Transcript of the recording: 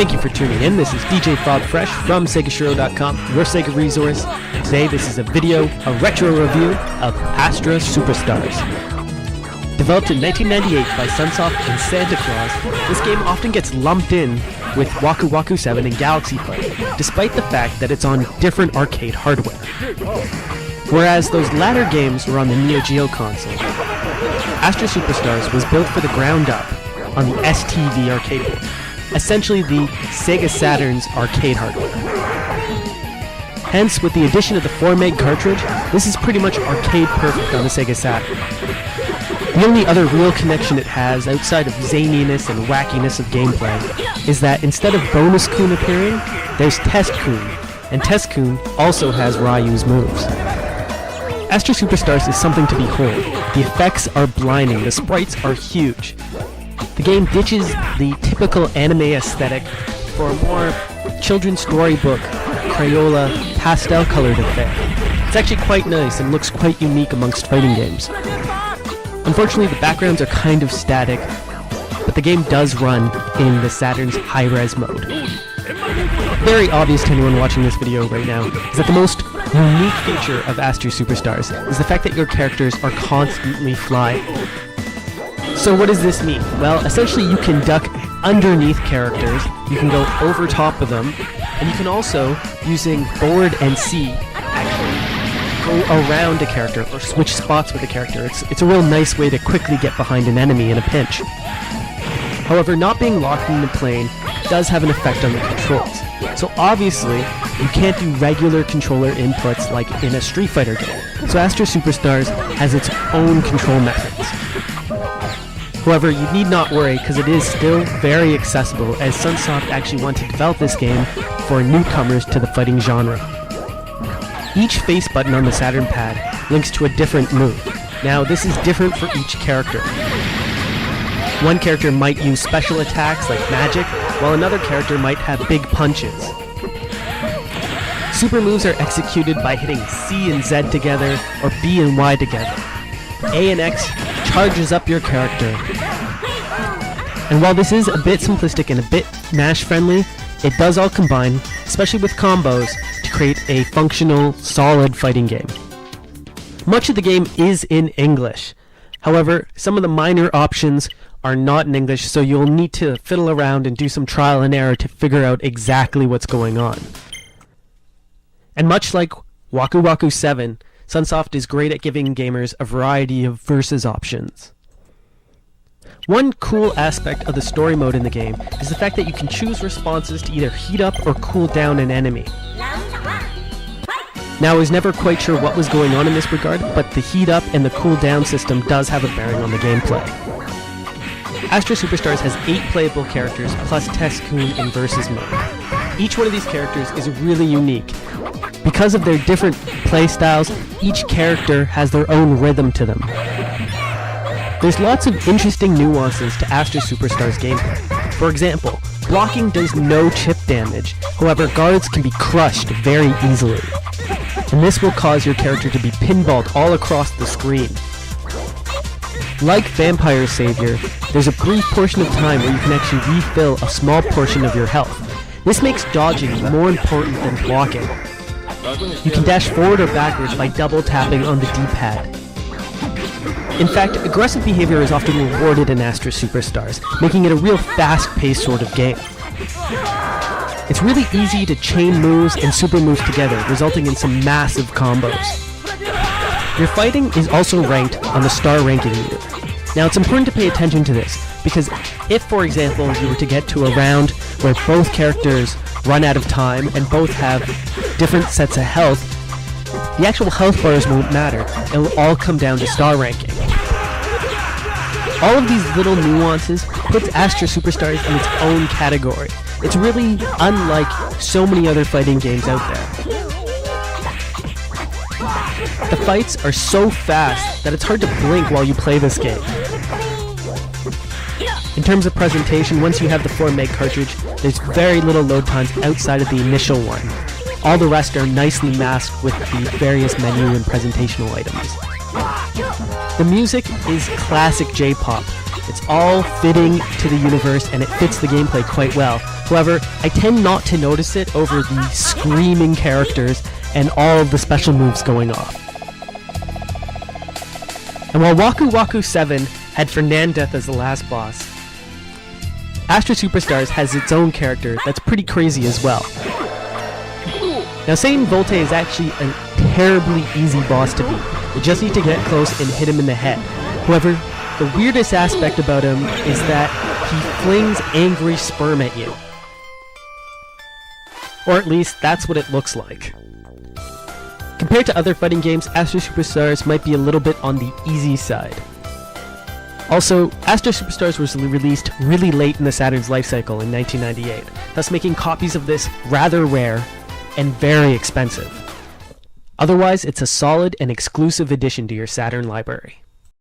Thank you for tuning in. This is DJ Frogfresh from SegaShiro.com, your Sega resource. Today this is a retro review of Astra Superstars. Developed in 1998 by Sunsoft and Santa Claus, this game often gets lumped in with Waku Waku 7 and Galaxy Fight, despite the fact that it's on different arcade hardware. Whereas those latter games were on the Neo Geo console, Astra Superstars was built for the ground up on the STV arcade board, essentially the Sega Saturn's arcade hardware. Hence, with the addition of the 4 meg cartridge, this is pretty much arcade perfect on the Sega Saturn. The only other real connection it has, outside of zaniness and wackiness of gameplay, is that instead of Bonus Kun appearing, there's Test Kun, and Test Kun also has Ryu's moves. Astra Superstars is something to behold. The effects are blinding, the sprites are huge. The game ditches the typical anime aesthetic for a more children's storybook, Crayola, pastel-colored affair. It's actually quite nice and looks quite unique amongst fighting games. Unfortunately, the backgrounds are kind of static, but the game does run in the Saturn's high-res mode. Very obvious to anyone watching this video right now is that the most unique feature of Astra Superstars is the fact that your characters are constantly flying. So what does this mean? Well, essentially you can duck underneath characters, you can go over top of them, and you can also, using board and C, actually go around a character or switch spots with a character. It's a real nice way to quickly get behind an enemy in a pinch. However, not being locked in the plane does have an effect on the controls. So obviously, you can't do regular controller inputs like in a Street Fighter game. So Astra Superstars has its own control methods. However, you need not worry because it is still very accessible, as Sunsoft actually wanted to develop this game for newcomers to the fighting genre. Each face button on the Saturn pad links to a different move. Now, this is different for each character. One character might use special attacks like magic, while another character might have big punches. Super moves are executed by hitting C and Z together, or B and Y together. A and X charges up your character. And while this is a bit simplistic and a bit MASH friendly, it does all combine, especially with combos, to create a functional, solid fighting game. Much of the game is in English. However, some of the minor options are not in English, so you'll need to fiddle around and do some trial and error to figure out exactly what's going on. And much like Waku Waku 7, Sunsoft is great at giving gamers a variety of versus options. One cool aspect of the story mode in the game is the fact that you can choose responses to either heat up or cool down an enemy. Now, I was never quite sure what was going on in this regard, but the heat up and the cool down system does have a bearing on the gameplay. Astra Superstars has 8 playable characters plus Test Kun in Versus mode. Each one of these characters is really unique. Because of their different playstyles, each character has their own rhythm to them. There's lots of interesting nuances to Astra Superstars gameplay. For example, blocking does no chip damage, however guards can be crushed very easily. And this will cause your character to be pinballed all across the screen. Like Vampire Savior, there's a brief portion of time where you can actually refill a small portion of your health. This makes dodging more important than blocking. You can dash forward or backwards by double tapping on the D-pad. In fact, aggressive behavior is often rewarded in Astra Superstars, making it a real fast-paced sort of game. It's really easy to chain moves and super moves together, resulting in some massive combos. Your fighting is also ranked on the star ranking meter. Now, it's important to pay attention to this, because if, for example, you were to get to a round where both characters run out of time and both have different sets of health, the actual health bars won't matter. It will all come down to star ranking. All of these little nuances puts Astra Superstars in its own category. It's really unlike so many other fighting games out there. The fights are so fast that it's hard to blink while you play this game. In terms of presentation, once you have the 4 meg cartridge, there's very little load times outside of the initial one. All the rest are nicely masked with the various menu and presentational items. The music is classic J-pop, It's all fitting to the universe, and it fits the gameplay quite well. However, I tend not to notice it over the screaming characters and all of the special moves going off. And while Waku Waku 7 had Fernandez as the last boss, Astra Superstars has its own character that's pretty crazy as well. Now, Satan Volte is actually a terribly easy boss to beat. You just need to get close and hit him in the head. However, the weirdest aspect about him is that he flings angry sperm at you. Or at least, that's what it looks like. Compared to other fighting games, Astra Superstars might be a little bit on the easy side. Also, Astra Superstars was released really late in the Saturn's lifecycle in 1998, thus making copies of this rather rare and very expensive. Otherwise, it's a solid and exclusive addition to your Saturn library.